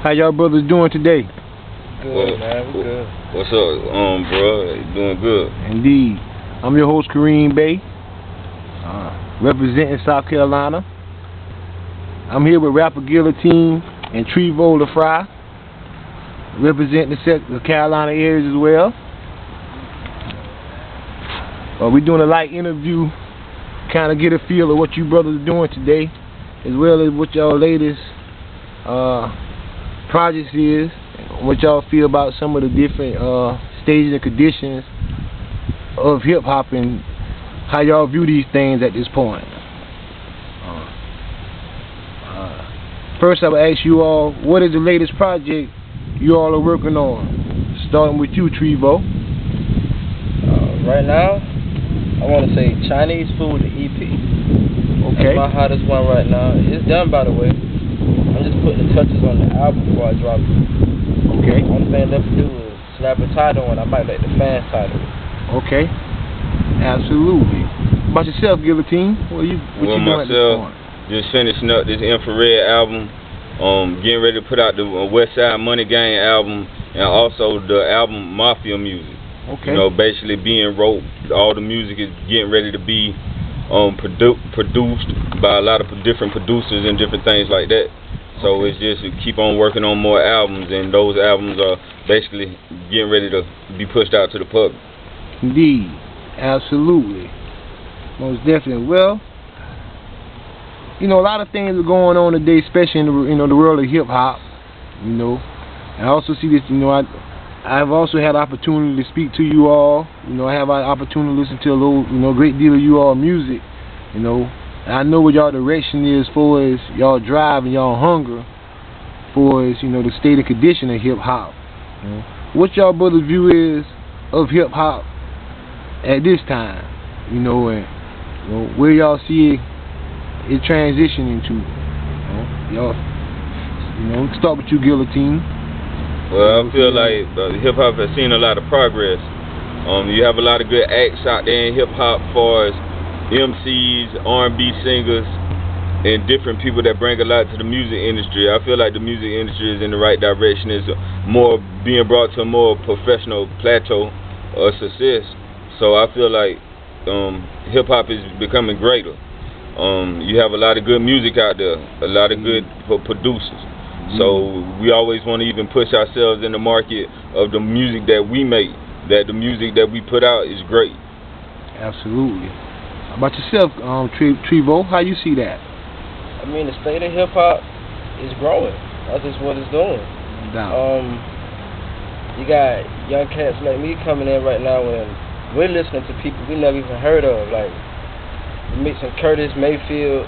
How y'all brothers doing today? Good, man. We good. What's up, bro? You doing good? Indeed. I'm your host, Kareem Bay, representing South Carolina. I'm here with rapper Guillotine and Trivo representing the Carolina areas as well. We're doing a light interview, kind of get a feel of what you brothers are doing today, as well as what y'all latest projects is, what y'all feel about some of the different stages and conditions of hip hop and how y'all view these things at this point. First, I will ask you all, what is the latest project you all are working on? Starting with you, Trivo. Right now, I want to say Chinese Food, the EP. Okay. That's my hottest one right now. It's done, by the way. I'm just putting the touches on the album before I drop it. Okay. The only thing left to do is slap a title, and I might let the fans title it. Okay. Absolutely. About yourself, Guillotine? What you doing at this point? Just finishing up this Infrared album. Getting ready to put out the West Side Money Gang album, and also the album Mafia Music. Okay. You know, basically being wrote, all the music is getting ready to be produced by a lot of different producers and different things like that. So it's just to keep on working on more albums, and those albums are basically getting ready to be pushed out to the public. Indeed. Absolutely. Most definitely. Well, you know, a lot of things are going on today, especially in the world of hip hop. You know, I also see this. You know, I've also had opportunity to speak to you all. You know, I have an opportunity to listen to a great deal of you all music. You know, and I know what y'all direction is for as y'all drive and y'all hunger for as the state and condition of hip hop. You know, what y'all brothers' view is of hip hop at this time? You know, and where y'all see it transitioning to? Y'all, start with you, Guillotine. Well, I feel like hip hop has seen a lot of progress. You have a lot of good acts out there in hip hop, as far as MCs, R&B singers, and different people that bring a lot to the music industry. I feel like the music industry is in the right direction. It's more being brought to a more professional plateau of success. So I feel like hip hop is becoming greater. You have a lot of good music out there, a lot of good producers. So we always want to even push ourselves in the market of the music that we make, that the music that we put out is great. Absolutely. How about yourself, Trivo? How you see that? I mean, the state of hip hop is growing. That's just what it's doing. You got young cats like me coming in right now, and we're listening to people we never even heard of, like mixing Curtis Mayfield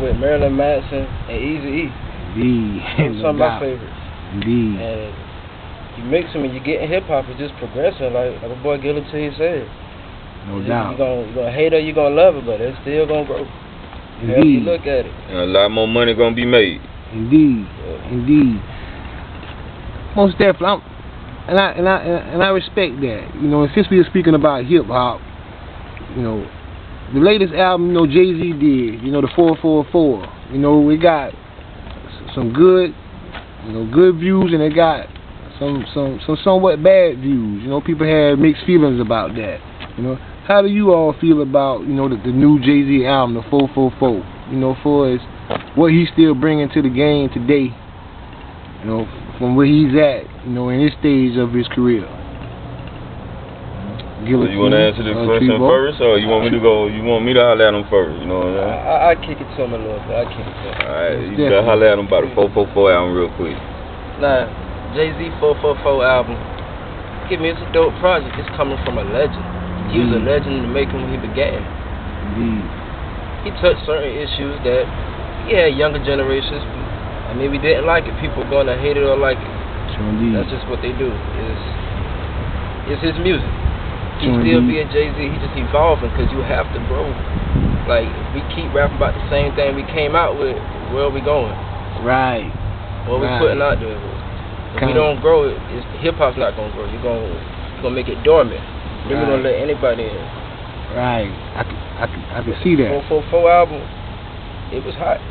with Marilyn Manson and Eazy-E. Indeed. Some of my favorites. Indeed. And you mix them and you get hip hop, it's just progressing, like my boy Guillotine said. No doubt. You're gonna hate it, you're gonna love it, but it's still gonna grow. Indeed. You look at it. And a lot more money gonna be made. Indeed. Yeah. Indeed. Most definitely. And I respect that. You know, and since we were speaking about hip hop, the latest album, Jay-Z did, the 444. We got some good, good views, and it got some somewhat bad views. People had mixed feelings about that. How do you all feel about, the new Jay-Z album, the 444? For as what he's still bringing to the game today, from where he's at, in his stage of his career. So you want to answer the question first, or you want me to go? You want me to holler at him first? You know what I'm saying? I kick it to him a little bit. Alright, you gotta holler at him about the 444 album real quick. Nah, Jay-Z 444 album. Give me, it's a dope project. It's coming from a legend. He was a legend in the making when he began. He touched certain issues that younger generations. I mean, we didn't like it. People are gonna hate it or like it. That's just what they do. It's his music. He's still being Jay-Z, he's just evolving, because you have to grow. Like, if we keep rapping about the same thing we came out with, where are we going? Right. What are we putting out there? If we don't grow, hip-hop's not going to grow. You're gonna make it dormant. You're going to let anybody in. Right. I can see that. 444 album, it was hot.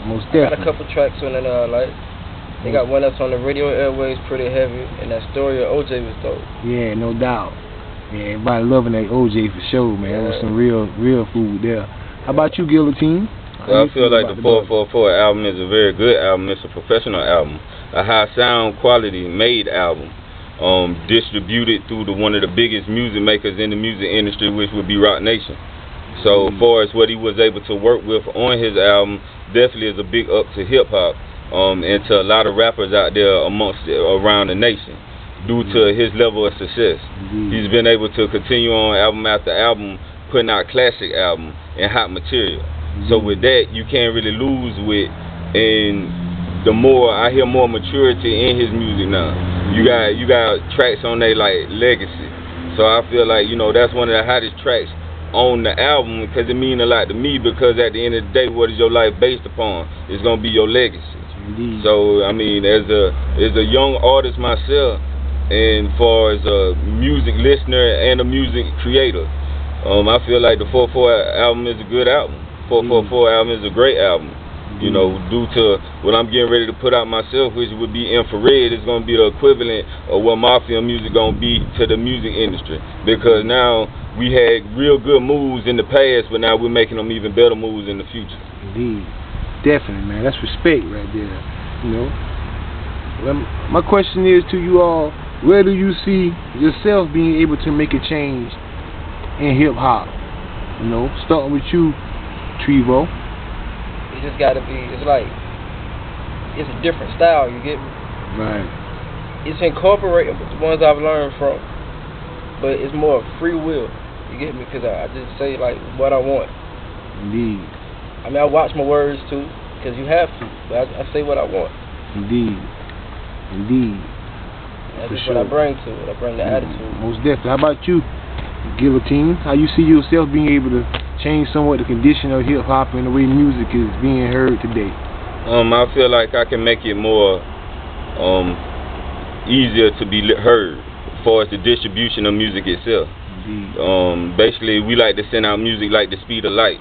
Most definitely. Got a couple tracks on it I like. They got one that's on the radio airways pretty heavy, and that story of OJ was dope. Yeah, no doubt. Yeah, everybody loving that OJ for sure, man. That was some real food there. How about you, Guillotine? Well, I feel like the 444 album is a very good album. It's a professional album, a high sound quality made album, distributed through one of the biggest music makers in the music industry, which would be Roc Nation. So as far as what he was able to work with on his album, definitely is a big up to hip hop, and to a lot of rappers out there around the nation, due to his level of success. He's been able to continue on album after album, putting out classic album and hot material. So with that, you can't really lose with, and the more I hear more maturity in his music now. You got tracks on there like Legacy. So I feel like, you know, that's one of the hottest tracks on the album, because it means a lot to me, because at the end of the day, what is your life based upon? It's gonna be your legacy. So I mean, as a young artist myself, and far as a music listener and a music creator, I feel like the 444 album is a good album. 444 album is a great album. You know, due to what I'm getting ready to put out myself, which would be Infrared, it's going to be the equivalent of what Mafia music going to be to the music industry. Because now we had real good moves in the past, but now we're making them even better moves in the future. Indeed. Definitely, man. That's respect right there. You know. Well, my question is to you all, where do you see yourself being able to make a change in hip-hop? You know, starting with you, Trivo. You just gotta be, it's like, it's a different style, you get me? Right. It's incorporating the ones I've learned from, but it's more free will, you get me? Because I just say, like, what I want. Indeed. I mean, I watch my words, too, because you have to, but I say what I want. Indeed. Indeed. That's just what I bring to it. I bring the attitude. Most definitely. How about you, Guillotine? How you see yourself being able to change somewhat the condition of hip-hop and the way music is being heard today? I feel like I can make it more easier to be heard as far as the distribution of music itself. Basically, we like to send out music like the speed of light,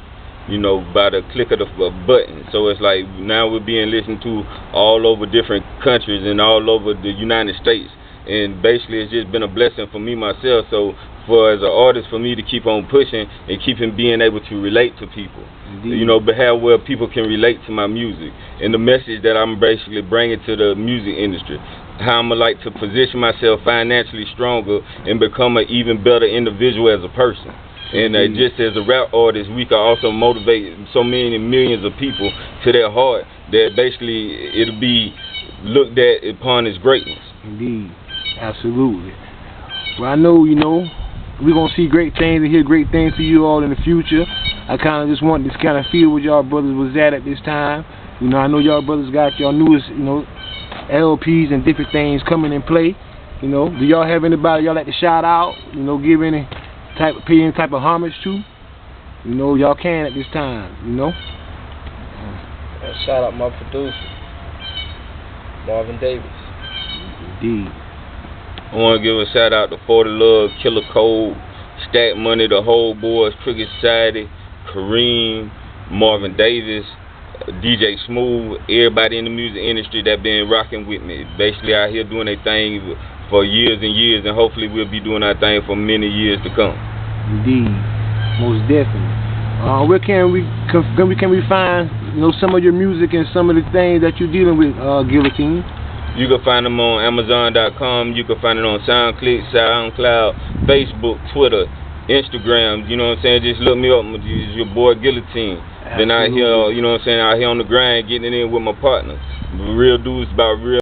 you know, by the click of the button. So it's like now we're being listened to all over different countries and all over the United States. And basically, it's just been a blessing for me myself. So for as an artist, for me to keep on pushing and keeping being able to relate to people, you know, but how well people can relate to my music and the message that I'm basically bringing to the music industry. How I'm like to position myself financially stronger and become an even better individual as a person. And just as a rap artist, we can also motivate so many millions of people to their heart that basically it'll be looked at upon as greatness. Indeed. Absolutely. Well, I know, you know, we're going to see great things and hear great things from you all in the future. I kind of just want to kind of feel where y'all brothers was at this time. You know, I know y'all brothers got y'all newest, you know, LPs and different things coming in play. You know, do y'all have anybody y'all like to shout out? You know, give any type, pay any type of homage to? You know, y'all can at this time, you know. Shout out my producer, Marvin Davis. Indeed. I want to give a shout out to 40 Love, Killer Code, Stack Money, the Whole Boys, Cricket Society, Kareem, Marvin Davis, DJ Smooth, everybody in the music industry that been rocking with me. Basically out here doing their thing for years and years, and hopefully we'll be doing our thing for many years to come. Indeed, most definitely. Where can we find, you know, some of your music and some of the things that you're dealing with, Guillotine? You can find them on Amazon.com. You can find it on SoundCloud, Facebook, Twitter, Instagram. You know what I'm saying? Just look me up. It's your boy Guillotine. Then out here, you know what I'm saying? Out here on the grind, getting it in with my partner. Real dudes about real.